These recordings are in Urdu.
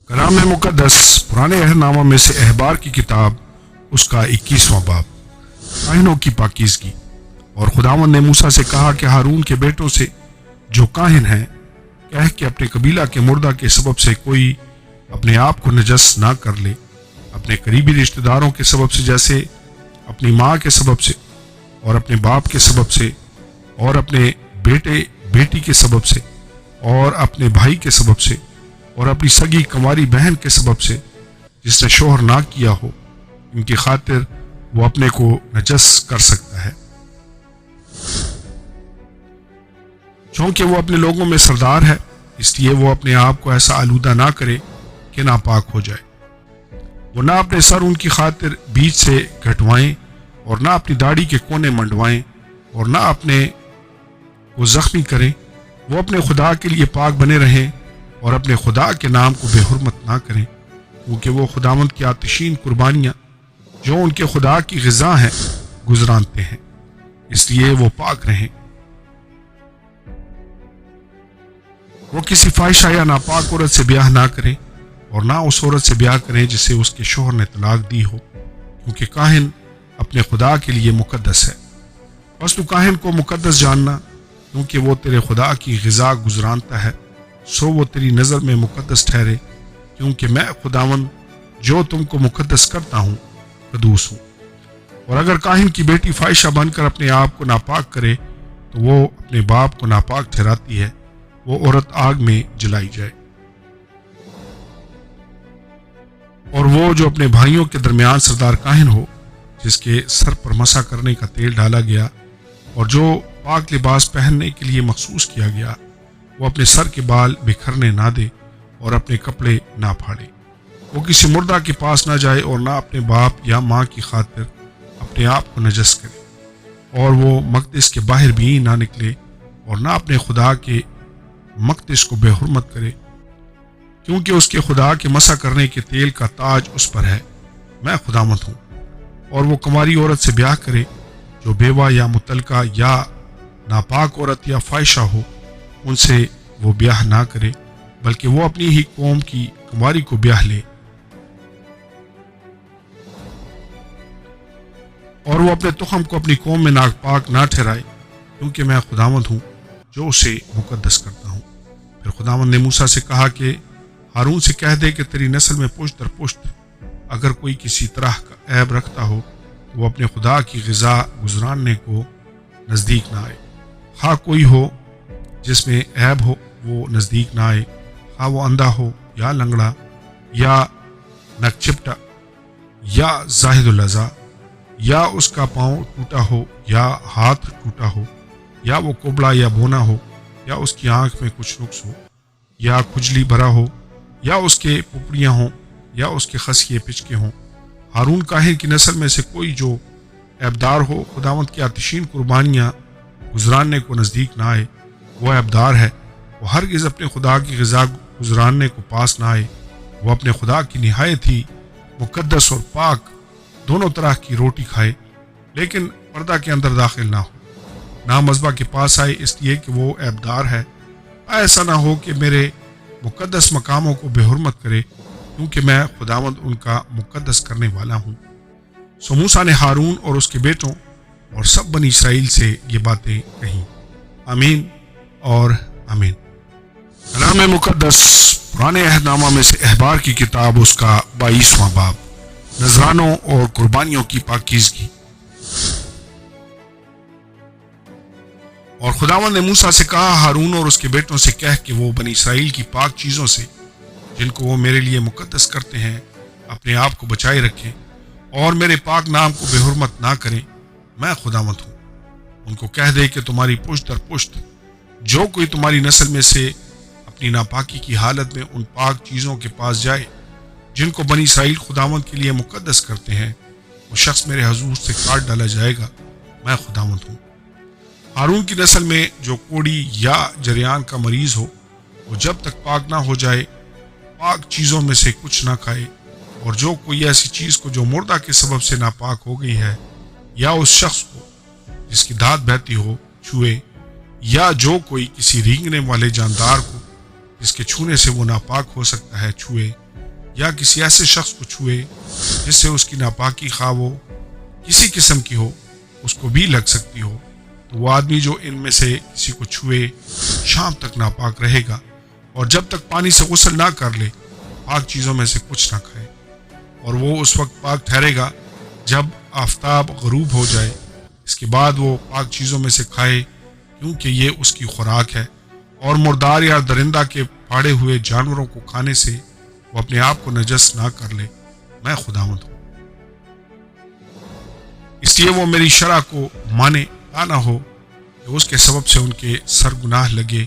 کلام مقدس پرانے عہد نامہ میں سے احبار کی کتاب اس کا 21واں باب کاہنوں کی پاکیزگی۔ اور خداوند نے موسیٰ سے کہا کہ ہارون کے بیٹوں سے جو کاہن ہیں کہہ کہ اپنے قبیلہ کے مردہ کے سبب سے کوئی اپنے آپ کو نجس نہ کر لے، اپنے قریبی رشتہ داروں کے سبب سے، جیسے اپنی ماں کے سبب سے اور اپنے باپ کے سبب سے اور اپنے بیٹے بیٹی کے سبب سے اور اپنے بھائی کے سبب سے اور اپنی سگی کنواری بہن کے سبب سے جس نے شوہر نہ کیا ہو، ان کی خاطر وہ اپنے کو نجس کر سکتا ہے، چونکہ وہ اپنے لوگوں میں سردار ہے، اس لیے وہ اپنے آپ کو ایسا آلودہ نہ کرے کہ ناپاک ہو جائے۔ وہ نہ اپنے سر ان کی خاطر بیچ سے گھٹوائیں اور نہ اپنی داڑھی کے کونے منڈوائیں اور نہ اپنے کو زخمی کریں۔ وہ اپنے خدا کے لیے پاک بنے رہیں اور اپنے خدا کے نام کو بے حرمت نہ کریں، کیونکہ وہ خداوند کی آتشین قربانیاں جو ان کے خدا کی غذا ہیں گزرانتے ہیں، اس لیے وہ پاک رہیں۔ وہ کسی فاحشہ یا ناپاک عورت سے بیاہ نہ کریں اور نہ اس عورت سے بیاہ کریں جسے اس کے شوہر نے طلاق دی ہو، کیونکہ کاہن اپنے خدا کے لیے مقدس ہے۔ بس تو کاہن کو مقدس جاننا، کیونکہ وہ تیرے خدا کی غذا گزرانتا ہے، سو وہ تیری نظر میں مقدس ٹھہرے، کیونکہ میں خداوند جو تم کو مقدس کرتا ہوں قدوس ہوں۔ اور اگر کاہن کی بیٹی فاحشہ بن کر اپنے آپ کو ناپاک کرے تو وہ اپنے باپ کو ناپاک ٹھہراتی ہے، وہ عورت آگ میں جلائی جائے۔ اور وہ جو اپنے بھائیوں کے درمیان سردار کاہن ہو، جس کے سر پر مسح کرنے کا تیل ڈالا گیا اور جو پاک لباس پہننے کے لیے مخصوص کیا گیا، وہ اپنے سر کے بال بکھرنے نہ دے اور اپنے کپڑے نہ پھاڑے۔ وہ کسی مردہ کے پاس نہ جائے اور نہ اپنے باپ یا ماں کی خاطر اپنے آپ کو نجس کرے، اور وہ مقدس کے باہر بھی نہ نکلے اور نہ اپنے خدا کے مقدس کو بے حرمت کرے، کیونکہ اس کے خدا کے مسح کرنے کے تیل کا تاج اس پر ہے۔ میں خداوند ہوں۔ اور وہ کنواری عورت سے بیاہ کرے جو بیوہ یا مطلقہ یا ناپاک عورت یا فاحشہ ہو، ان سے وہ بیاہ نہ کرے، بلکہ وہ اپنی ہی قوم کی کنواری کو بیاہ لے، اور وہ اپنے تخم کو اپنی قوم میں ناپاک نہ ٹھہرائے، کیونکہ میں خداوند ہوں جو اسے مقدس کرتا ہوں۔ پھر خداوند نے موسیٰ سے کہا کہ ہارون سے کہہ دے کہ تیری نسل میں پشت در پشت اگر کوئی کسی طرح کا عیب رکھتا ہو تو وہ اپنے خدا کی غذا گزراننے کو نزدیک نہ آئے، خواہ کوئی ہو جس میں عیب ہو وہ نزدیک نہ آئے، خواہ وہ اندھا ہو یا لنگڑا یا نکچپٹا یا زاہد العزا، یا اس کا پاؤں ٹوٹا ہو یا ہاتھ ٹوٹا ہو، یا وہ کوبڑا یا بونا ہو، یا اس کی آنکھ میں کچھ نقص ہو، یا کھجلی بھرا ہو، یا اس کے پپڑیاں ہوں، یا اس کے خصیے پچکے ہوں۔ ہارون کاہن کی نسل میں سے کوئی جو عیبدار ہو خداوند کی آتشین قربانیاں گزراننے کو نزدیک نہ آئے، وہ عیبدار ہے، وہ ہرگز اپنے خدا کی غذا گزراننے کو پاس نہ آئے۔ وہ اپنے خدا کی نہایت ہی مقدس اور پاک دونوں طرح کی روٹی کھائے، لیکن پردہ کے اندر داخل نہ ہو، نہ مذبح کے پاس آئے، اس لیے کہ وہ عیبدار ہے۔ ایسا نہ ہو کہ میرے مقدس مقاموں کو بے حرمت کرے، کیونکہ میں خداوند ان کا مقدس کرنے والا ہوں۔ سو موسیٰ نے ہارون اور اس کے بیٹوں اور سب بنی اسرائیل سے یہ باتیں کہیں۔ آمین اور آمین۔ کلام مقدس پرانے عہد نامہ میں سے احبار کی کتاب اس کا 22واں باب نذرانوں اور قربانیوں کی پاکیزگی۔ اور خداوند نے موسیٰ سے کہا ہارون اور اس کے بیٹوں سے کہہ کہ وہ بنی اسرائیل کی پاک چیزوں سے جن کو وہ میرے لیے مقدس کرتے ہیں اپنے آپ کو بچائے رکھیں اور میرے پاک نام کو بے حرمت نہ کریں۔ میں خداوند ہوں۔ ان کو کہہ دے کہ تمہاری پشت در پشت جو کوئی تمہاری نسل میں سے اپنی ناپاکی کی حالت میں ان پاک چیزوں کے پاس جائے جن کو بنی اسرائیل خداوند کے لیے مقدس کرتے ہیں، وہ شخص میرے حضور سے کاٹ ڈالا جائے گا۔ میں خداوند ہوں۔ ہارون کی نسل میں جو کوڑی یا جریان کا مریض ہو، وہ جب تک پاک نہ ہو جائے پاک چیزوں میں سے کچھ نہ کھائے، اور جو کوئی ایسی چیز کو جو مردہ کے سبب سے ناپاک ہو گئی ہے یا اس شخص کو جس کی دھات بہتی ہو چھوئے، یا جو کوئی کسی رینگنے والے جاندار کو جس کے چھونے سے وہ ناپاک ہو سکتا ہے چھوئے، یا کسی ایسے شخص کو چھوئے جس سے اس کی ناپاکی خواہ وہ کسی قسم کی ہو اس کو بھی لگ سکتی ہو، تو وہ آدمی جو ان میں سے کسی کو چھوئے شام تک ناپاک رہے گا، اور جب تک پانی سے غسل نہ کر لے پاک چیزوں میں سے کچھ نہ کھائے، اور وہ اس وقت پاک ٹھہرے گا جب آفتاب غروب ہو جائے۔ اس کے بعد وہ پاک چیزوں میں سے کھائے، کیونکہ یہ اس کی خوراک ہے، اور مردار یا درندہ کے پھاڑے ہوئے جانوروں کو کھانے سے وہ اپنے آپ کو نجس نہ کر لے، میں خداوند ہوں۔ اس لیے وہ میری شرع کو مانے، تا نہ ہو کہ اس کے سبب سے ان کے سر گناہ لگے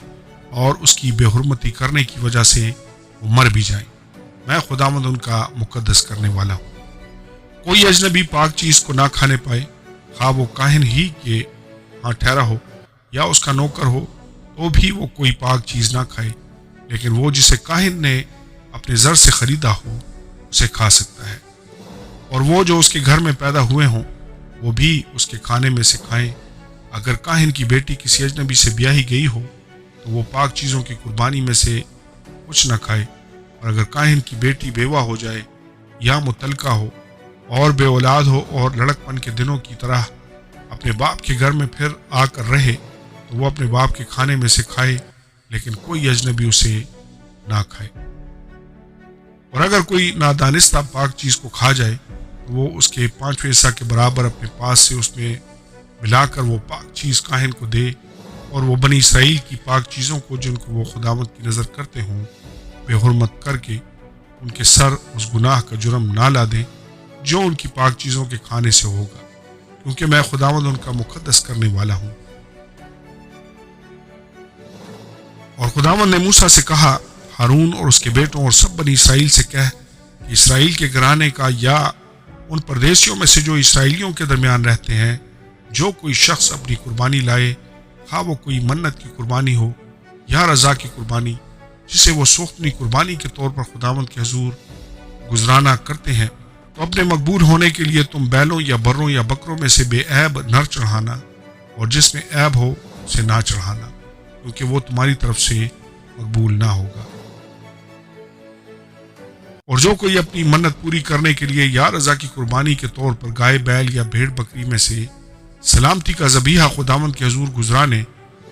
اور اس کی بے حرمتی کرنے کی وجہ سے وہ مر بھی جائیں، میں خداوند ان کا مقدس کرنے والا ہوں۔ کوئی اجنبی پاک چیز کو نہ کھانے پائے، خواہ وہ کاہن ہی کے ہاں ٹھہرا ہو یا اس کا نوکر ہو، تو بھی وہ کوئی پاک چیز نہ کھائے، لیکن وہ جسے کاہن نے اپنے زر سے خریدا ہو اسے کھا سکتا ہے، اور وہ جو اس کے گھر میں پیدا ہوئے ہوں وہ بھی اس کے کھانے میں سے کھائیں۔ اگر کاہن کی بیٹی کسی اجنبی سے بیاہی گئی ہو تو وہ پاک چیزوں کی قربانی میں سے کچھ نہ کھائے، اور اگر کاہن کی بیٹی بیوہ ہو جائے یا متعلقہ ہو اور بے اولاد ہو اور لڑکپن کے دنوں کی طرح اپنے باپ کے گھر میں پھر آ کر رہے تو وہ اپنے باپ کے کھانے میں سے کھائے، لیکن کوئی اجنبی اسے نہ کھائے۔ اور اگر کوئی نادانستہ پاک چیز کو کھا جائے تو وہ اس کے 5واں حصہ کے برابر اپنے پاس سے اس میں ملا کر وہ پاک چیز کاہن کو دے، اور وہ بنی اسرائیل کی پاک چیزوں کو جن کو وہ خداوند کی نظر کرتے ہوں بے حرمت کر کے ان کے سر اس گناہ کا جرم نہ لا دے جو ان کی پاک چیزوں کے کھانے سے ہوگا، کیونکہ میں خداوند ان کا مقدس کرنے والا ہوں۔ اور خداوند نے موسیٰ سے کہا، ہارون اور اس کے بیٹوں اور سب بنی اسرائیل سے کہہ کہ اسرائیل کے گھرانے کا یا ان پردیسیوں میں سے جو اسرائیلیوں کے درمیان رہتے ہیں جو کوئی شخص اپنی قربانی لائے، خواہ وہ کوئی منت کی قربانی ہو یا رضا کی قربانی جسے وہ سوختنی قربانی کے طور پر خداوند کے حضور گزرانا کرتے ہیں، تو اپنے مقبول ہونے کے لیے تم بیلوں یا بروں یا بکروں میں سے بے عیب نر چڑھانا، اور جس میں عیب ہو اسے نہ چڑھانا، کیونکہ وہ تمہاری طرف سے مقبول نہ ہوگا۔ اور جو کوئی اپنی منت پوری کرنے کے لیے یا رضا کی قربانی کے طور پر گائے بیل یا بھیڑ بکری میں سے سلامتی کا ذبیحہ خداوند کے حضور گزرانے،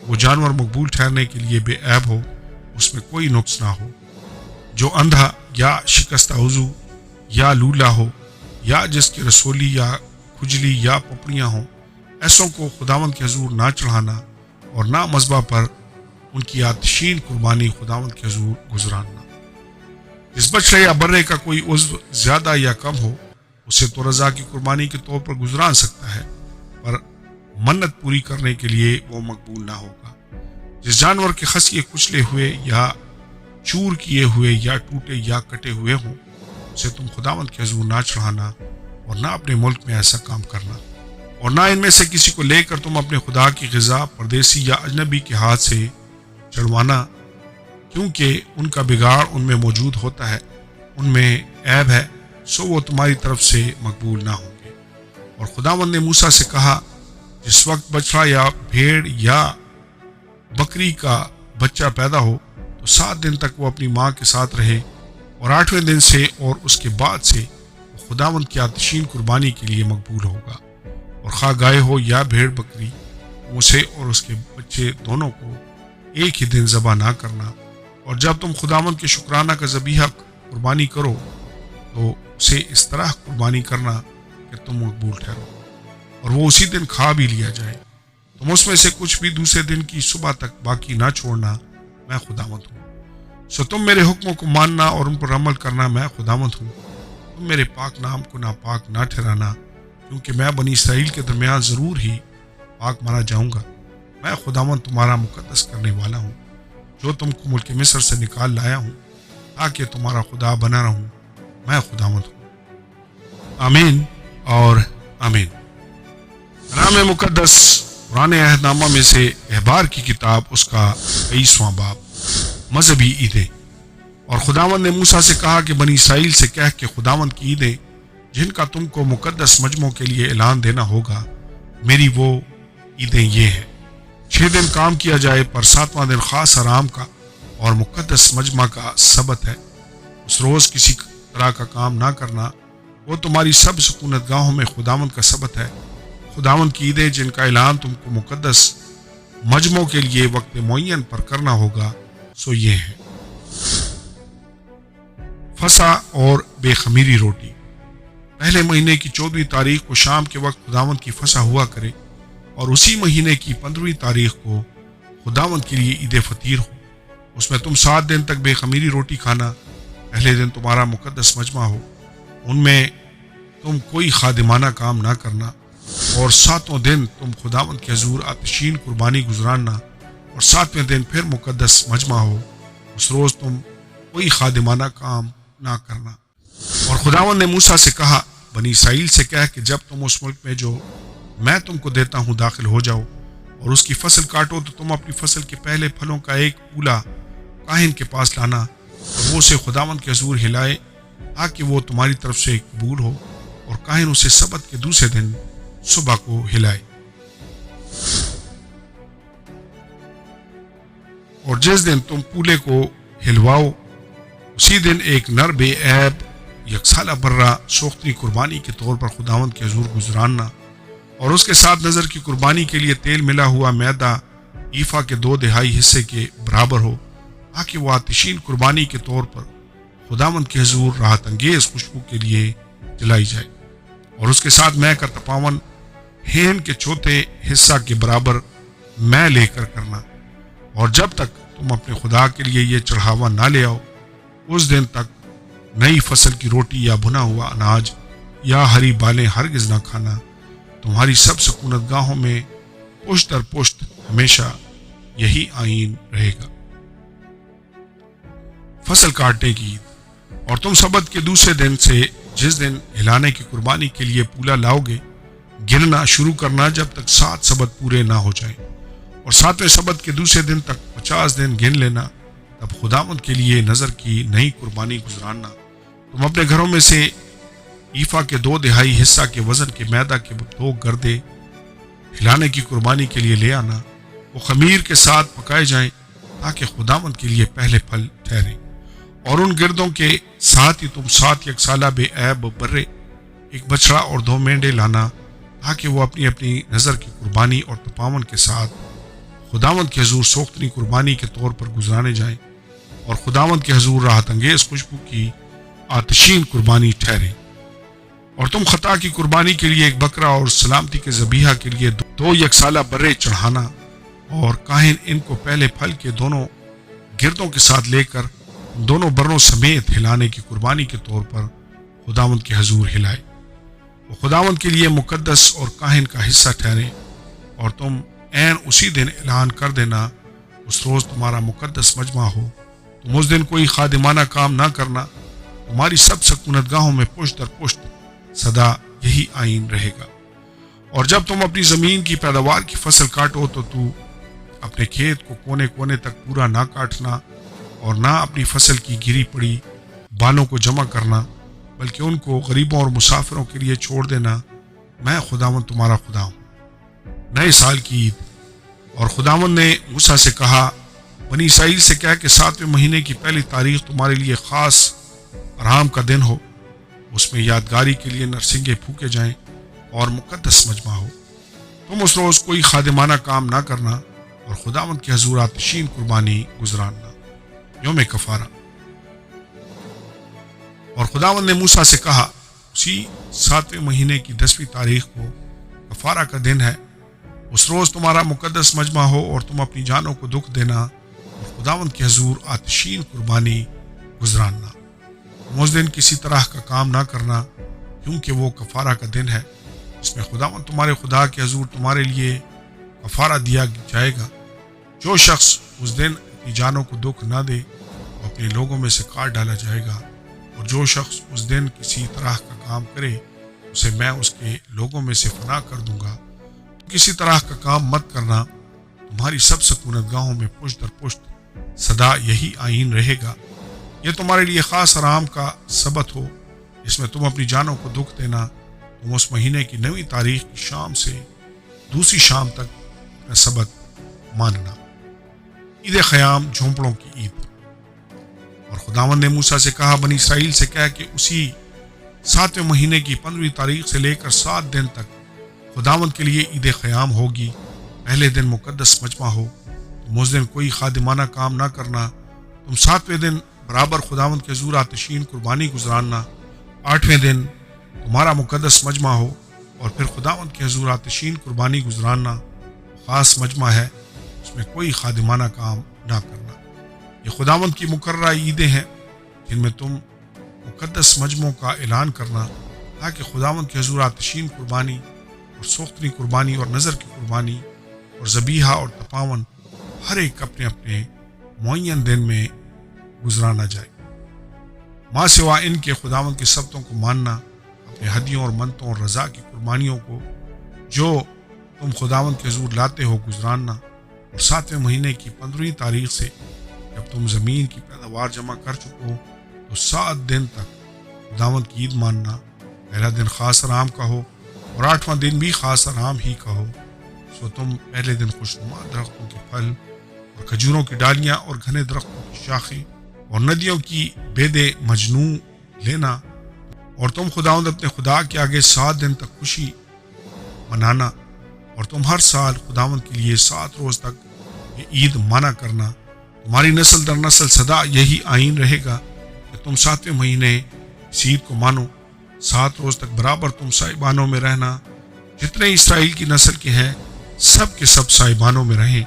وہ جانور مقبول ٹھہرنے کے لیے بے عیب ہو، اس میں کوئی نقص نہ ہو۔ جو اندھا یا شکستہ عضو یا لولا ہو یا جس کی رسولی یا کھجلی یا پپڑیاں ہوں، ایسوں کو خداوند کے حضور نہ چڑھانا، اور نہ مذبح پر ان کی آتشین قربانی خداوند کے حضور گزرانا۔ جس بچڑے یا برے کا کوئی عضو زیادہ یا کم ہو اسے تو رضا کی قربانی کے طور پر گزران سکتا ہے، پر منت پوری کرنے کے لیے وہ مقبول نہ ہوگا۔ جس جانور کے خصیے کچلے ہوئے یا چور کیے ہوئے یا ٹوٹے یا کٹے ہوئے ہوں اسے تم خداوند کے حضور نہ چڑھانا، اور نہ اپنے ملک میں ایسا کام کرنا، اور نہ ان میں سے کسی کو لے کر تم اپنے خدا کی غذا پردیسی یا اجنبی کے ہاتھ سے چڑھوانا، کیونکہ ان کا بگاڑ ان میں موجود ہوتا ہے، ان میں عیب ہے، سو وہ تمہاری طرف سے مقبول نہ ہوں گے۔ اور خداوند نے موسیٰ سے کہا، جس وقت بچڑا یا بھیڑ یا بکری کا بچہ پیدا ہو تو 7 دن تک وہ اپنی ماں کے ساتھ رہے، اور 8ویں دن سے اور اس کے بعد سے وہ خداوند کی آتشین قربانی کے لیے مقبول ہوگا۔ اور خواہ گائے ہو یا بھیڑ بکری، اسے اور اس کے بچے دونوں کو ایک ہی دن ذبح نہ کرنا، اور جب تم خداوند کے شکرانہ کا ذبیحہ قربانی کرو تو اسے اس طرح قربانی کرنا کہ تم مقبول ٹھہرو، اور وہ اسی دن کھا بھی لیا جائے۔ تم اس میں سے کچھ بھی دوسرے دن کی صبح تک باقی نہ چھوڑنا، میں خداوند ہوں۔ سو تم میرے حکموں کو ماننا اور ان پر عمل کرنا، میں خداوند ہوں۔ تم میرے پاک نام کو ناپاک نہ ٹھہرانا، کیونکہ میں بنی اسرائیل کے درمیان ضرور ہی پاک مانا جاؤں گا۔ میں خداوند تمہارا مقدس کرنے والا ہوں، جو تم کو ملک مصر سے نکال لایا ہوں، تاکہ تمہارا خدا بنا رہوں۔ میں خداوند ہوں۔ آمین اور آمین۔ کلام مقدس پرانے عہد نامہ میں سے احبار کی کتاب، اس کا 23واں باب، مذہبی عیدیں۔ اور خداوند نے موسیٰ سے کہا کہ بنی اسرائیل سے کہہ کہ خداوند کی عیدیں جن کا تم کو مقدس مجمعوں کے لیے اعلان دینا ہوگا، میری وہ عیدیں یہ ہیں: 6 دن کام کیا جائے، پر 7واں دن خاص آرام کا اور مقدس مجمع کا سبت ہے۔ اس روز کسی طرح کا کام نہ کرنا وہ تمہاری سب سکونت گاہوں میں خداوند کا سبت ہے۔ خداوند کی عیدیں جن کا اعلان تم کو مقدس مجمعوں کے لیے وقت معین پر کرنا ہوگا سو یہ ہے: فسح اور بے خمیری روٹی۔ پہلے مہینے کی 14ویں تاریخ کو شام کے وقت خداوند کی فسح ہوا کرے، اور اسی مہینے کی 15ویں تاریخ کو خداوند کے لیے عید فطیر ہو۔ اس میں تم 7 دن تک بے خمیری روٹی کھانا۔ پہلے دن تمہارا مقدس مجمع ہو، ان میں تم کوئی خادمانہ کام نہ کرنا، اور 7 دن تم خداوند کے حضور آتشین قربانی گزراننا، اور 7ویں دن پھر مقدس مجمع ہو، اس روز تم کوئی خادمانہ کام نہ کرنا۔ اور خداوند نے موسیٰ سے کہا، بنی اسرائیل سے کہہ کہ جب تم اس ملک میں جو میں تم کو دیتا ہوں داخل ہو جاؤ اور اس کی فصل کاٹو، تو تم اپنی فصل کے پہلے پھلوں کا ایک پولا کاہن کے پاس لانا، اور وہ اسے خداوند کے حضور ہلائے تاکہ وہ تمہاری طرف سے قبول ہو، اور کاہن اسے سبت کے دوسرے دن صبح کو ہلائے۔ اور جس دن تم پولے کو ہلواؤ اسی دن ایک نر بے عیب یکسالہ برہ سوختنی قربانی کے طور پر خداوند کے حضور گزراننا، اور اس کے ساتھ نظر کی قربانی کے لیے تیل ملا ہوا میدہ ایفا کے 2/2 حصے کے برابر ہو، تاکہ وہ آتشین قربانی کے طور پر خداوند کے حضور راحت انگیز خوشبو کے لیے جلائی جائے۔ اور اس کے ساتھ میں کا تپاون ہین کے 1/4 حصہ کے برابر میں لے کر کرنا۔ اور جب تک تم اپنے خدا کے لیے یہ چڑھاوا نہ لے آؤ، اس دن تک نئی فصل کی روٹی یا بھنا ہوا اناج یا ہری بالیں ہرگز نہ کھانا۔ تمہاری سب سکونت گاہوں میں پشت در پشت ہمیشہ یہی آئین رہے گا۔ فصل کاٹنے کی عید۔ اور تم سبت کے دوسرے دن سے جس دن ہلانے کی قربانی کے لیے پولا لاؤ گے، گننا شروع کرنا جب تک 7 سبت پورے نہ ہو جائیں، اور 7ویں سبت کے دوسرے دن تک 50 دن گن لینا۔ تب خداوند کے لیے نظر کی نئی قربانی گزراننا۔ تم اپنے گھروں میں سے ایفا کے 2/2 حصہ کے وزن کے میدہ کے 2 گردے ہلانے کی قربانی کے لیے لے آنا، وہ خمیر کے ساتھ پکائے جائیں تاکہ خداوند کے لیے پہلے پھل ٹھہریں۔ اور ان گردوں کے ساتھ ہی تم 7 یکسالہ بے عیب برے، ایک بچڑا اور 2 مینڈے لانا، تاکہ وہ اپنی اپنی نظر کی قربانی اور تپاون کے ساتھ خداوند کے حضور سوختنی قربانی کے طور پر گزرانے جائیں، اور خداوند کے حضور راحت انگیز خوشبو کی آتشین قربانی ٹھہرے۔ اور تم خطا کی قربانی کے لیے ایک بکرا اور سلامتی کے ذبیحہ کے لیے 2 یکسالہ برے چڑھانا، اور کاہن ان کو پہلے پھل کے دونوں گردوں کے ساتھ لے کر دونوں بروں سمیت ہلانے کی قربانی کے طور پر خداوند کے حضور ہلائے۔ وہ خداوند کے لیے مقدس اور کاہن کا حصہ ٹھہرے، اور تم عین اسی دن اعلان کر دینا، اس روز تمہارا مقدس مجمع ہو، تم اس دن کوئی خادمانہ کام نہ کرنا۔ تمہاری سب سکونت گاہوں میں پشت در پشت سدا یہی آئین رہے گا۔ اور جب تم اپنی زمین کی پیداوار کی فصل کاٹو تو اپنے کھیت کو کونے کونے تک پورا نہ کاٹنا، اور نہ اپنی فصل کی گری پڑی بالوں کو جمع کرنا، بلکہ ان کو غریبوں اور مسافروں کے لیے چھوڑ دینا۔ میں خداوند تمہارا خدا ہوں۔ نئے سال کی عید۔ اور خداوند نے موسیٰ سے کہا، بنی اسرائیل سے کہہ کہ 7ویں مہینے کی پہلی تاریخ تمہارے لیے خاص آرام کا دن ہو، اس میں یادگاری کے لیے نرسنگے پھونکے جائیں اور مقدس مجمع ہو۔ تم اس روز کوئی خادمانہ کام نہ کرنا، اور خداوند کے حضور آتشین قربانی گزراننا۔ یوم کفارہ۔ اور خداوند نے موسیٰ سے کہا، اسی 7ویں مہینے کی 10ویں تاریخ کو کفارہ کا دن ہے، اس روز تمہارا مقدس مجمع ہو، اور تم اپنی جانوں کو دکھ دینا اور خداوند کے حضور آتشین قربانی گزراننا۔ تم اس دن کسی طرح کا کام نہ کرنا، کیونکہ وہ کفارہ کا دن ہے، اس میں خداوند تمہارے خدا کے حضور تمہارے لیے کفارہ دیا جائے گا۔ جو شخص اس دن اپنی جانوں کو دکھ نہ دے وہ اپنے لوگوں میں سے کاٹ ڈالا جائے گا، اور جو شخص اس دن کسی طرح کا کام کرے اسے میں اس کے لوگوں میں سے فنا کر دوں گا۔ کسی طرح کا کام مت کرنا، تمہاری سب سکونت گاہوں میں پشت در پشت سدا یہی آئین رہے گا۔ یہ تمہارے لیے خاص آرام کا سبت ہو، اس میں تم اپنی جانوں کو دکھ دینا۔ تم اس مہینے کی 9ویں تاریخ کی شام سے دوسری شام تک اپنا سبت ماننا۔ عید خیام، جھونپڑوں کی عید۔ اور خداوند نے موسیٰ سے کہا بنی اسرائیل سے کہہ کہ اسی 7ویں مہینے کی 15ویں تاریخ سے لے کر 7 دن تک خداوند کے لیے عید خیام ہوگی۔ پہلے دن مقدس مجمع ہو، تم اس دن کوئی خادمانہ کام نہ کرنا۔ تم 7ویں دن برابر خداوند کے حضور آتشین قربانی گزارنا۔ 8ویں دن تمہارا مقدس مجمع ہو اور پھر خداوند کے حضور آتشین قربانی گزارنا۔ خاص مجمع ہے، اس میں کوئی خادمانہ کام نہ کرنا۔ یہ خداوند کی مقررہ عیدیں ہیں جن میں تم مقدس مجمعوں کا اعلان کرنا، تاکہ خداوند کے حضور آتشین قربانی اور سوختنی قربانی اور نظر کی قربانی اور ذبیحہ اور تپاون ہر ایک اپنے اپنے معین دن میں گزرانا جائے۔ ماں سوا ان کے خداوند کی سبتوں کو ماننا، اپنے ہدیوں اور منتوں اور رضا کی قربانیوں کو جو تم خداوند کے حضور لاتے ہو گزرانا، اور 7ویں مہینے کی 15ویں تاریخ سے جب تم زمین کی پیداوار جمع کر چکو تو 7 دن تک خداوند کی عید ماننا۔ پہلا دن خاص آرام کا ہو اور 8واں دن بھی خاص آرام ہی کا ہو۔ سو تم پہلے دن خوشنما درختوں کے پھل اور کھجوروں کی ڈالیاں اور گھنے درختوں کی شاخیں اور ندیوں کی بیدے مجنوں لینا، اور تم خداوند اپنے خدا کے آگے 7 دن تک خوشی منانا، اور تم ہر سال خداوند کے لیے 7 روز تک یہ عید مانا کرنا۔ تمہاری نسل در نسل سدا یہی آئین رہے گا کہ تم 7ویں مہینے اس عید کو مانو۔ 7 روز تک برابر تم سائبانوں میں رہنا۔ جتنے اسرائیل کی نسل کے ہیں سب کے سب سائبانوں میں رہیں،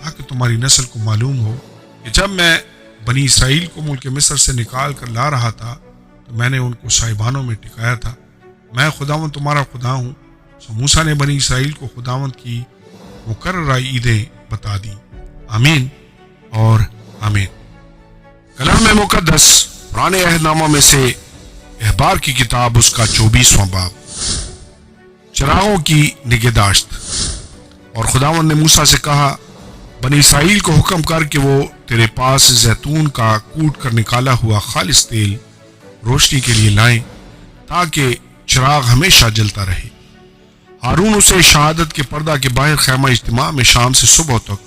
تاکہ تمہاری نسل کو معلوم ہو کہ جب میں بنی اسرائیل کو ملک مصر سے نکال کر لا رہا تھا تو میں نے ان کو سائبانوں میں ٹکایا تھا۔ میں خداوند تمہارا خدا ہوں۔ سو موسیٰ نے بنی اسرائیل کو خداوند کی مقررہ عیدیں بتا دی۔ آمین اور آمین۔ کلام مقدس پرانے عہد نامہ میں سے احبار کی کتاب اس کا 24واں باب، چراغوں کی نگہداشت۔ اور خداوند نے موسیٰ سے کہا بنی اسرائیل کو حکم کر کہ وہ تیرے پاس زیتون کا کوٹ کر نکالا ہوا خالص تیل روشنی کے لیے لائیں، تاکہ چراغ ہمیشہ جلتا رہے۔ ہارون اسے شہادت کے پردہ کے باہر خیمہ اجتماع میں شام سے صبح تک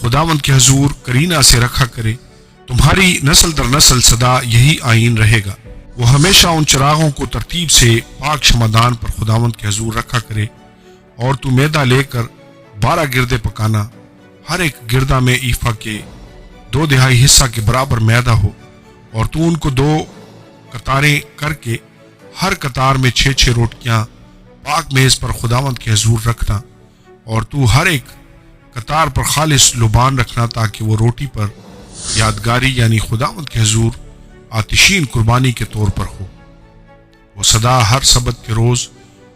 خداوند کے حضور کرینہ سے رکھا کرے۔ تمہاری نسل در نسل سدا یہی آئین رہے گا۔ وہ ہمیشہ ان چراغوں کو ترتیب سے پاک شمعدان پر خداوند کے حضور رکھا کرے، اور تو میدہ لے کر 12 گردے پکانا، ہر ایک گردہ میں ایفا کے 2/2 حصہ کے برابر میدہ ہو، اور تو ان کو 2 قطاریں کر کے ہر قطار میں 6 روٹیاں پاک میز پر خداوند کے حضور رکھنا، اور تو ہر ایک قطار پر خالص لبان رکھنا، تاکہ وہ روٹی پر یادگاری یعنی خداوند کے حضور آتشین قربانی کے طور پر ہو۔ وہ سدا ہر سبت کے روز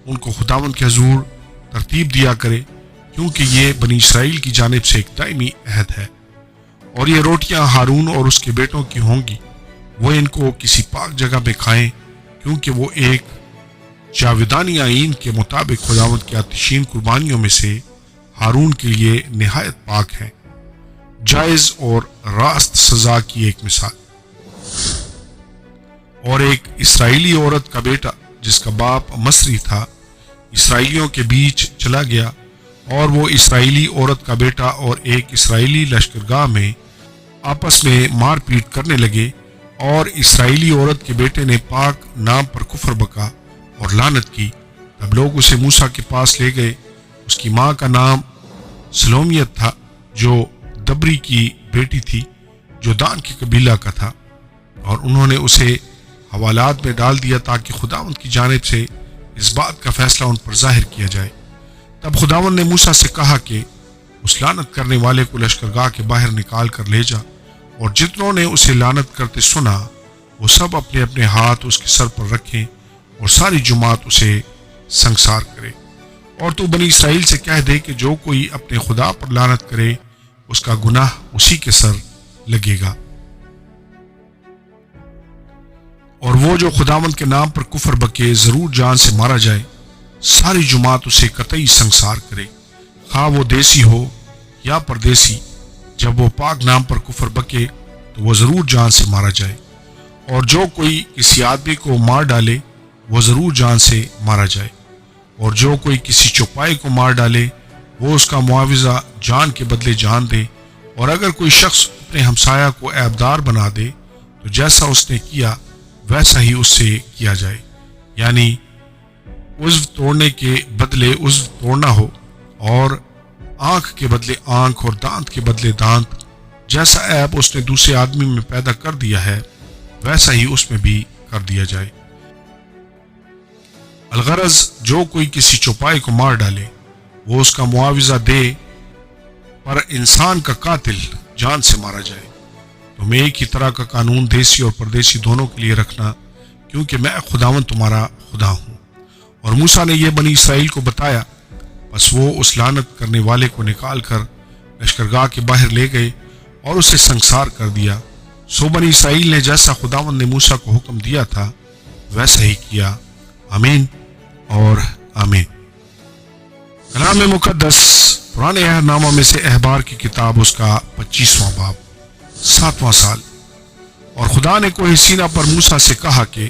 ان کو خداوند کے حضور ترتیب دیا کرے، کیونکہ یہ بنی اسرائیل کی جانب سے ایک دائمی عہد ہے۔ اور یہ روٹیاں ہارون اور اس کے بیٹوں کی ہوں گی، وہ ان کو کسی پاک جگہ میں کھائیں، کیونکہ وہ ایک جاویدانی آئین کے مطابق خداوند کی آتشین قربانیوں میں سے ہارون کے لیے نہایت پاک ہیں۔ جائز اور راست سزا کی ایک مثال۔ اور ایک اسرائیلی عورت کا بیٹا جس کا باپ مصری تھا اسرائیلیوں کے بیچ چلا گیا، اور وہ اسرائیلی عورت کا بیٹا اور ایک اسرائیلی لشکرگاہ میں آپس میں مار پیٹ کرنے لگے، اور اسرائیلی عورت کے بیٹے نے پاک نام پر کفر بکا اور لعنت کی۔ تب لوگ اسے موسیٰ کے پاس لے گئے۔ اس کی ماں کا نام سلومیت تھا، جو دبری کی بیٹی تھی، جو دان کے قبیلہ کا تھا، اور انہوں نے اسے حوالات میں ڈال دیا تاکہ خداوند کی جانب سے اس بات کا فیصلہ ان پر ظاہر کیا جائے۔ تب خداوند نے موسیٰ سے کہا کہ اس لعنت کرنے والے کو لشکرگاہ کے باہر نکال کر لے جا، اور جتنوں نے اسے لعنت کرتے سنا وہ سب اپنے اپنے ہاتھ اس کے سر پر رکھیں، اور ساری جماعت اسے سنگسار کرے۔ اور تو بنی اسرائیل سے کہہ دے کہ جو کوئی اپنے خدا پر لعنت کرے اس کا گناہ اسی کے سر لگے گا، اور وہ جو خداوند کے نام پر کفر بکے ضرور جان سے مارا جائے۔ ساری جماعت اسے قطعی سنگسار کرے، خواہ وہ دیسی ہو یا پردیسی۔ جب وہ پاک نام پر کفر بکے تو وہ ضرور جان سے مارا جائے، اور جو کوئی کسی آدمی کو مار ڈالے وہ ضرور جان سے مارا جائے، اور جو کوئی کسی چوپائے کو مار ڈالے وہ اس کا معاوضہ جان کے بدلے جان دے۔ اور اگر کوئی شخص اپنے ہمسایہ کو عیبدار بنا دے تو جیسا اس نے کیا ویسا ہی اس سے کیا جائے، یعنی عضو توڑنے کے بدلے عضو توڑنا ہو، اور آنکھ کے بدلے آنکھ اور دانت کے بدلے دانت۔ جیسا عیب اس نے دوسرے آدمی میں پیدا کر دیا ہے ویسا ہی اس میں بھی کر دیا جائے۔ الغرض جو کوئی کسی چوپائے کو مار ڈالے وہ اس کا معاوضہ دے، پر انسان کا قاتل جان سے مارا جائے۔ تم ایک ہی طرح کا قانون دیسی اور پردیسی دونوں کے لیے رکھنا، کیونکہ میں خداوند تمہارا خدا ہوں۔ اور موسیٰ نے یہ بنی اسرائیل کو بتایا، بس وہ اس لعنت کرنے والے کو نکال کر لشکرگاہ کے باہر لے گئے اور اسے سنگسار کر دیا۔ سو بنی اسرائیل نے جیسا خداوند نے موسیٰ کو حکم دیا تھا ویسا ہی کیا۔ آمین اور آمین۔ کلام مقدس پرانے عہد نامہ میں سے احبار کی کتاب، اس کا 25واں باب، 7واں سال۔ اور خدا نے کوہ سینا پر موسیٰ سے کہا کہ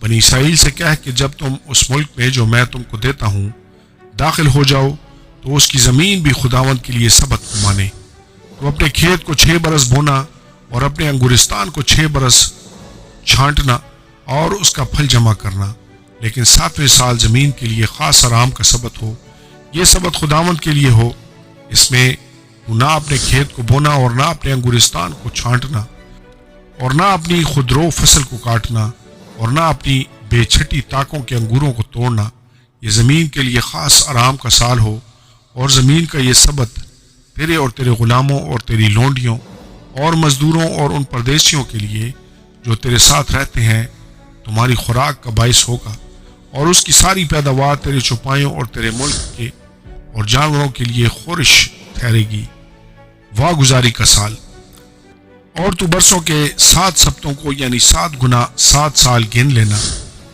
بنی اسرائیل سے کہہ کہ جب تم اس ملک میں جو میں تم کو دیتا ہوں داخل ہو جاؤ تو اس کی زمین بھی خداوند کے لیے سبت کو مانے۔ تو اپنے کھیت کو 6 برس بونا اور اپنے انگورستان کو 6 برس چھانٹنا اور اس کا پھل جمع کرنا، لیکن 7ویں سال زمین کے لیے خاص آرام کا سبت ہو۔ یہ سبت خداوند کے لیے ہو، اس میں تو نہ اپنے کھیت کو بونا اور نہ اپنے انگورستان کو چھانٹنا اور نہ اپنی خودرو فصل کو کاٹنا اور نہ اپنی بے چھٹی طاقوں کے انگوروں کو توڑنا۔ یہ زمین کے لیے خاص آرام کا سال ہو، اور زمین کا یہ سبت تیرے اور تیرے غلاموں اور تیری لونڈیوں اور مزدوروں اور ان پردیسیوں کے لیے جو تیرے ساتھ رہتے ہیں تمہاری خوراک کا باعث ہوگا، اور اس کی ساری پیداوار تیرے چوپایوں اور تیرے ملک کے اور جانوروں کے لیے خورش ٹھہرے گی۔ واگزاری کا سال۔ اور تو برسوں کے 7 سبتوں کو یعنی 7 گنا 7 سال گن لینا،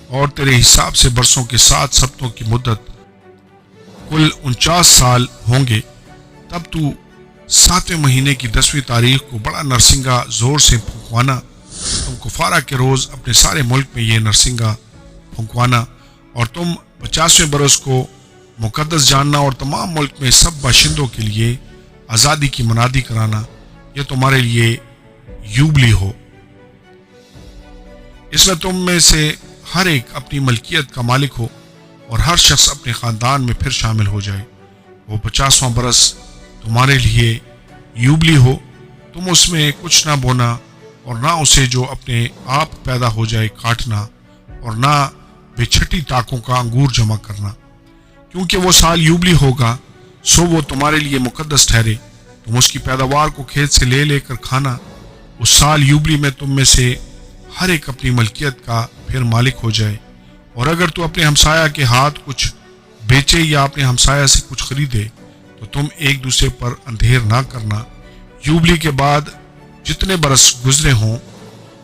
اور تیرے حساب سے برسوں کے 7 سبتوں کی مدت کل 49 سال ہوں گے۔ تب تو 7ویں مہینے کی 10ویں تاریخ کو بڑا نرسنگا زور سے پھونکوانا۔ تم کفارہ کے روز اپنے سارے ملک میں یہ نرسنگا پھونکوانا، اور تم 50ویں برس کو مقدس جاننا اور تمام ملک میں سب باشندوں کے لیے آزادی کی منادی کرانا۔ یہ تمہارے لیے یوبلی ہو۔ اس میں تم میں سے ہر ایک اپنی ملکیت کا مالک ہو، اور ہر شخص اپنے خاندان میں پھر شامل ہو جائے۔ وہ 50واں برس تمہارے لیے یوبلی ہو۔ تم اس میں کچھ نہ بونا اور نہ اسے جو اپنے آپ پیدا ہو جائے کاٹنا، اور نہ بے چھٹی طاقوں کا انگور جمع کرنا، کیونکہ وہ سال یوبلی ہوگا، سو وہ تمہارے لیے مقدس ٹھہرے۔ تم اس کی پیداوار کو کھیت سے لے لے کر کھانا۔ اس سال یوبلی میں تم میں سے ہر ایک اپنی ملکیت کا پھر مالک ہو جائے۔ اور اگر تو اپنے ہمسایہ کے ہاتھ کچھ بیچے یا اپنے ہمسایہ سے کچھ خریدے تو تم ایک دوسرے پر اندھیر نہ کرنا۔ یوبلی کے بعد جتنے برس گزرے ہوں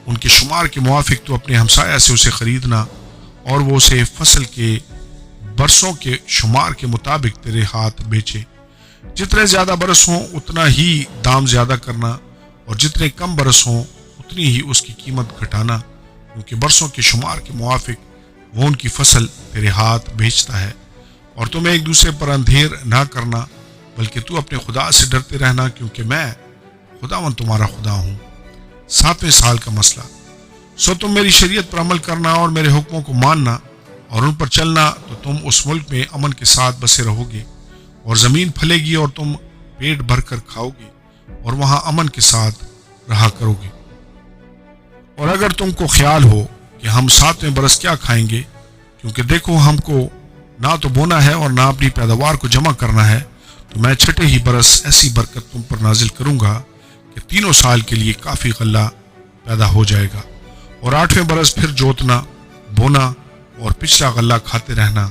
ان کے شمار کے موافق تو اپنے ہمسایہ سے اسے خریدنا، اور وہ اسے فصل کے برسوں کے شمار کے مطابق تیرے ہاتھ بیچے۔ جتنے زیادہ برس ہوں اتنا ہی دام زیادہ کرنا، اور جتنے کم برس ہوں اتنی ہی اس کی قیمت گھٹانا، کیونکہ برسوں کے شمار کے موافق وہ ان کی فصل تیرے ہاتھ بیچتا ہے۔ اور تم ایک دوسرے پر اندھیر نہ کرنا، بلکہ تو اپنے خدا سے ڈرتے رہنا، کیونکہ میں خداوند تمہارا خدا ہوں۔ 7ویں سال کا مسئلہ۔ سو تم میری شریعت پر عمل کرنا اور میرے حکموں کو ماننا اور ان پر چلنا، تو تم اس ملک میں امن کے ساتھ بسے رہو گے، اور زمین پھلے گی اور تم پیٹ بھر کر کھاؤ گے اور وہاں امن کے ساتھ رہا کرو گے۔ اور اگر تم کو خیال ہو کہ ہم 7ویں برس کیا کھائیں گے، کیونکہ دیکھو ہم کو نہ تو بونا ہے اور نہ اپنی پیداوار کو جمع کرنا ہے، تو میں 6 ہی برس ایسی برکت تم پر نازل کروں گا کہ 3 سال کے لیے کافی غلہ پیدا ہو جائے گا۔ اور 8ویں برس پھر جوتنا، بونا اور پچھلا غلہ کھاتے رہنا،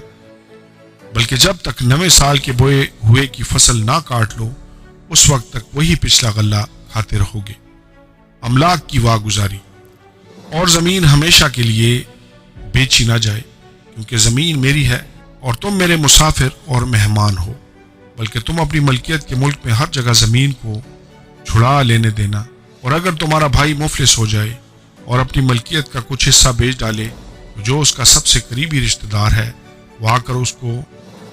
بلکہ جب تک 9ویں سال کے بوئے ہوئے کی فصل نہ کاٹ لو اس وقت تک وہی پچھلا غلہ کھاتے رہو گے۔ املاک کی واگزاری۔ اور زمین ہمیشہ کے لیے بیچی نہ جائے، کیونکہ زمین میری ہے اور تم میرے مسافر اور مہمان ہو، بلکہ تم اپنی ملکیت کے ملک میں ہر جگہ زمین کو چھڑا لینے دینا۔ اور اگر تمہارا بھائی مفلس ہو جائے اور اپنی ملکیت کا کچھ حصہ بیچ ڈالے، تو جو اس کا سب سے قریبی رشتہ دار ہے وہ آ کر اس کو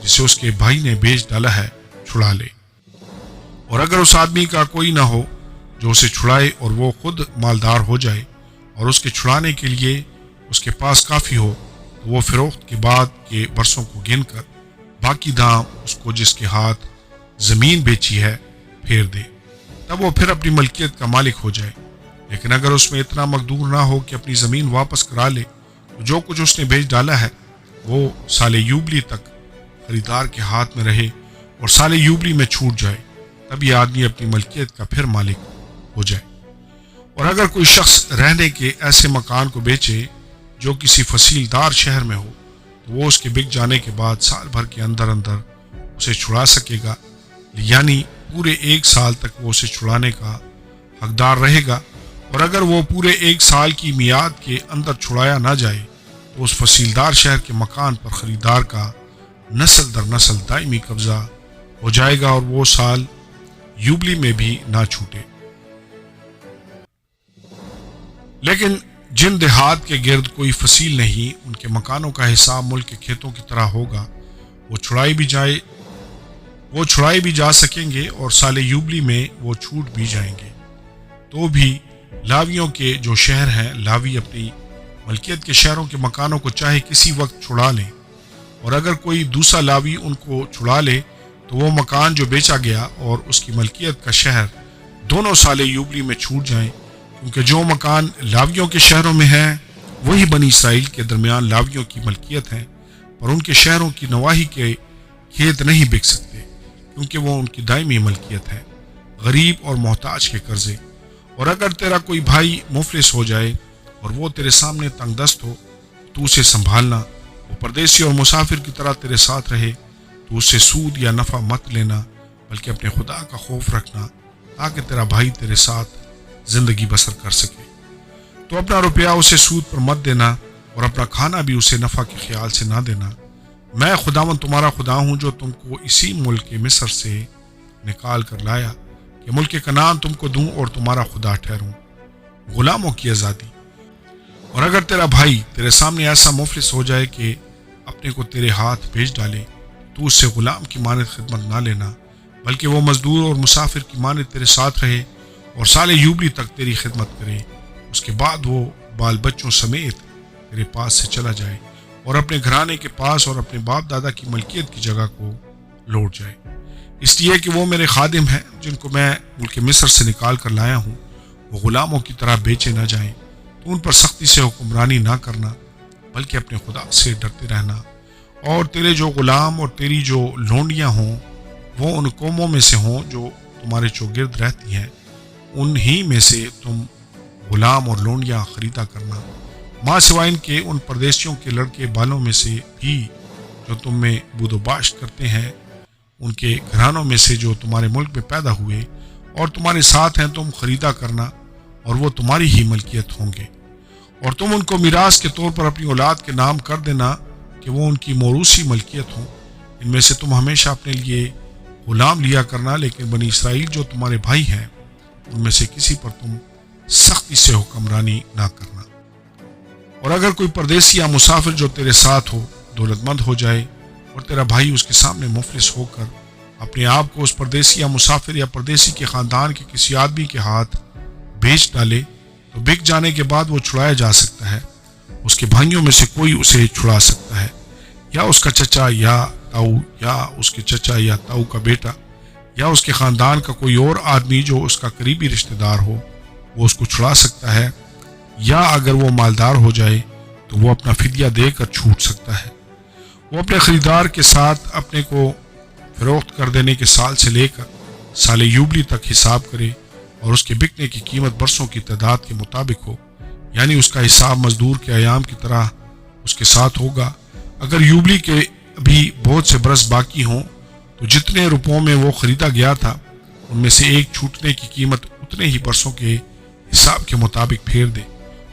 جسے اس کے بھائی نے بیچ ڈالا ہے چھڑا لے۔ اور اگر اس آدمی کا کوئی نہ ہو جو اسے چھڑائے اور وہ خود مالدار ہو جائے اور اس کے چھڑانے کے لیے اس کے پاس کافی ہو تو وہ فروخت کے بعد کے برسوں کو گن کر باقی دام اس کو جس کے ہاتھ زمین بیچی ہے پھیر دے، تب وہ پھر اپنی ملکیت کا مالک ہو جائے۔ لیکن اگر اس میں اتنا مقدور نہ ہو کہ اپنی زمین واپس کرا لے تو جو کچھ اس نے بیچ ڈالا ہے وہ سال یوبلی تک خریدار کے ہاتھ میں رہے اور سال یوبلی میں چھوٹ جائے، تب یہ آدمی اپنی ملکیت کا پھر مالک ہو جائے۔ اور اگر کوئی شخص رہنے کے ایسے مکان کو بیچے جو کسی فصیل دار شہر میں ہو تو وہ اس کے بک جانے کے بعد سال بھر کے اندر اندر اسے چھڑا سکے گا، یعنی پورے 1 سال تک وہ اسے چھڑانے کا حقدار رہے گا۔ اور اگر وہ پورے 1 سال کی میعاد کے اندر چھڑایا نہ جائے تو اس فصیلدار شہر کے مکان پر خریدار کا نسل در نسل دائمی قبضہ ہو جائے گا اور وہ سال یوبلی میں بھی نہ چھوٹے۔ لیکن جن دیہات کے گرد کوئی فصیل نہیں، ان کے مکانوں کا حساب ملک کے کھیتوں کی طرح ہوگا، وہ چھڑائی بھی جا سکیں گے اور سال یوبلی میں وہ چھوٹ بھی جائیں گے۔ تو بھی لاویوں کے جو شہر ہیں، لاوی اپنی ملکیت کے شہروں کے مکانوں کو چاہے کسی وقت چھڑا لیں، اور اگر کوئی دوسرا لاوی ان کو چھڑا لے تو وہ مکان جو بیچا گیا اور اس کی ملکیت کا شہر دونوں سال یوبلی میں چھوٹ جائیں، کیونکہ جو مکان لاویوں کے شہروں میں ہیں وہی بنی اسرائیل کے درمیان لاویوں کی ملکیت ہیں، پر ان کے شہروں کی نواحی کے کھیت نہیں بک سکتے کیونکہ وہ ان کی دائمی ملکیت ہے۔ غریب اور محتاج کے قرضے۔ اور اگر تیرا کوئی بھائی مفلس ہو جائے اور وہ تیرے سامنے تنگ دست ہو تو اسے سنبھالنا، وہ پردیسی اور مسافر کی طرح تیرے ساتھ رہے تو اس سے سود یا نفع مت لینا، بلکہ اپنے خدا کا خوف رکھنا تاکہ تیرا بھائی تیرے ساتھ زندگی بسر کر سکے۔ تو اپنا روپیہ اسے سود پر مت دینا اور اپنا کھانا بھی اسے نفع کے خیال سے نہ دینا۔ میں خداوند تمہارا خدا ہوں جو تم کو اسی ملک مصر سے نکال کر لایا کہ ملک کنعان تم کو دوں اور تمہارا خدا ٹھہروں۔ غلاموں کی آزادی۔ اور اگر تیرا بھائی تیرے سامنے ایسا مفلس ہو جائے کہ اپنے کو تیرے ہاتھ بھیج ڈالے تو اس سے غلام کی مانند خدمت نہ لینا، بلکہ وہ مزدور اور مسافر کی مانند تیرے ساتھ رہے اور سال یوبلی تک تیری خدمت کرے، اس کے بعد وہ بال بچوں سمیت تیرے پاس سے چلا جائے اور اپنے گھرانے کے پاس اور اپنے باپ دادا کی ملکیت کی جگہ کو لوٹ جائے، اس لیے کہ وہ میرے خادم ہیں جن کو میں ملک مصر سے نکال کر لایا ہوں، وہ غلاموں کی طرح بیچے نہ جائیں۔ تو ان پر سختی سے حکمرانی نہ کرنا بلکہ اپنے خدا سے ڈرتے رہنا، اور تیرے جو غلام اور تیری جو لونڈیاں ہوں وہ ان قوموں میں سے ہوں جو تمہارے چوگرد رہتی ہیں، انہی میں سے تم غلام اور لونڈیاں خریدا کرنا، ماں سوائے ان کے ان پردیسیوں کے لڑکے بالوں میں سے بھی جو تم میں بود و باشت کرتے ہیں، ان کے گھرانوں میں سے جو تمہارے ملک میں پیدا ہوئے اور تمہارے ساتھ ہیں تم خریدا کرنا، اور وہ تمہاری ہی ملکیت ہوں گے، اور تم ان کو میراث کے طور پر اپنی اولاد کے نام کر دینا کہ وہ ان کی موروثی ملکیت ہوں۔ ان میں سے تم ہمیشہ اپنے لیے غلام لیا کرنا، لیکن بنی اسرائیل جو تمہارے بھائی ہیں ان میں سے کسی پر تم سختی سے حکمرانی نہ کرنا۔ اور اگر کوئی پردیسی یا مسافر جو تیرے ساتھ ہو دولت مند ہو جائے اور تیرا بھائی اس کے سامنے مفلس ہو کر اپنے آپ کو اس پردیسی یا مسافر یا پردیسی کے خاندان کے کسی آدمی کے ہاتھ بیچ ڈالے تو بک جانے کے بعد وہ چھڑایا جا سکتا ہے، اس کے بھائیوں میں سے کوئی اسے چھڑا سکتا ہے، یا اس کا چچا یا تاؤ یا اس کے چچا یا تاؤ کا بیٹا یا اس کے خاندان کا کوئی اور آدمی جو اس کا قریبی رشتہ دار ہو، وہ اس کو چھڑا سکتا ہے، یا اگر وہ مالدار ہو جائے تو وہ اپنا فدیہ دے کر چھوٹ سکتا ہے۔ وہ اپنے خریدار کے ساتھ اپنے کو فروخت کر دینے کے سال سے لے کر سال یوبلی تک حساب کرے اور اس کے بکنے کی قیمت برسوں کی تعداد کے مطابق ہو، یعنی اس کا حساب مزدور کے ایام کی طرح اس کے ساتھ ہوگا۔ اگر یوبلی کے بھی بہت سے برس باقی ہوں تو جتنے روپوں میں وہ خریدا گیا تھا ان میں سے ایک چھوٹنے کی قیمت اتنے ہی برسوں کے حساب کے مطابق پھیر دے،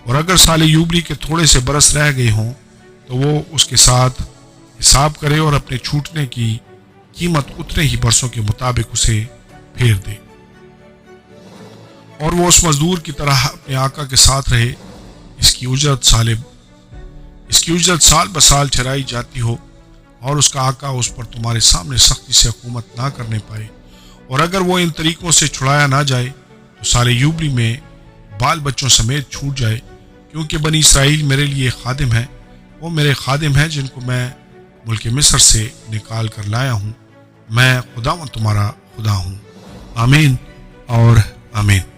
اور اگر سال یوبلی کے تھوڑے سے برس رہ گئے ہوں تو وہ اس کے ساتھ حساب کرے اور اپنے چھوٹنے کی قیمت اتنے ہی برسوں کے مطابق اسے پھیر دے، اور وہ اس مزدور کی طرح اپنے آقا کے ساتھ رہے۔ اس کی اجرت سال بسال ٹھہرائی جاتی ہو، اور اس کا آقا اس پر تمہارے سامنے سختی سے حکومت نہ کرنے پائے، اور اگر وہ ان طریقوں سے چھڑایا نہ جائے تو سال یوبلی میں بال بچوں سمیت چھوٹ جائے، کیونکہ بنی اسرائیل میرے لیے خادم ہیں، وہ میرے خادم ہیں جن کو میں ملک مصر سے نکال کر لایا ہوں۔ میں خداوند تمہارا خدا ہوں۔ آمین اور آمین۔